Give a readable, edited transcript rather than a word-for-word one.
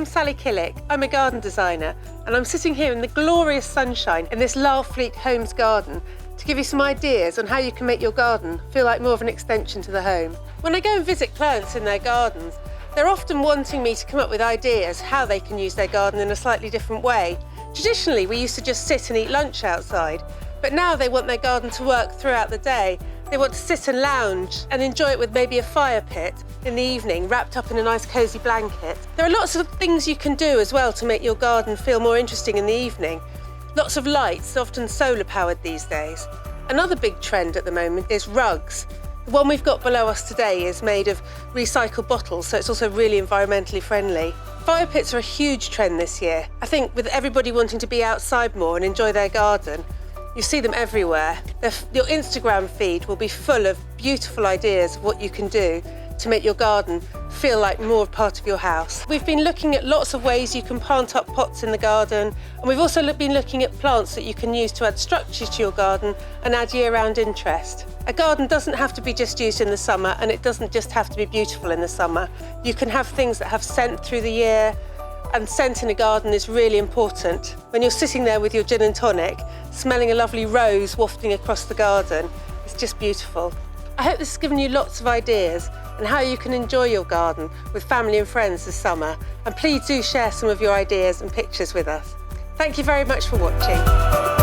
Sally Killick. I'm a garden designer and I'm sitting here in the glorious sunshine in this Larkfleet Homes garden to give you some ideas on how you can make your garden feel like more of an extension to the home. When I go and visit clients in their gardens, they're often wanting me to come up with ideas how they can use their garden in a slightly different way. Traditionally, we used to just sit and eat lunch outside, but now they want their garden to work throughout the day. They want to sit and lounge and enjoy it with maybe a fire pit in the evening, wrapped up in a nice cosy blanket. There are lots of things you can do as well to make your garden feel more interesting in the evening. Lots of lights, often solar powered these days. Another big trend at the moment is rugs. The one we've got below us today is made of recycled bottles, so it's also really environmentally friendly. Fire pits are a huge trend this year. I think with everybody wanting to be outside more and enjoy their garden, you see them everywhere. Your Instagram feed will be full of beautiful ideas of what you can do to make your garden feel like more part of your house. We've been looking at lots of ways you can plant up pots in the garden, and we've also been looking at plants that you can use to add structure to your garden and add year-round interest. A garden doesn't have to be just used in the summer, and it doesn't just have to be beautiful in the summer. You can have things that have scent through the year, and scent in a garden is really important. When you're sitting there with your gin and tonic, smelling a lovely rose wafting across the garden, it's just beautiful. I hope this has given you lots of ideas on how you can enjoy your garden with family and friends this summer, and please do share some of your ideas and pictures with us. Thank you very much for watching.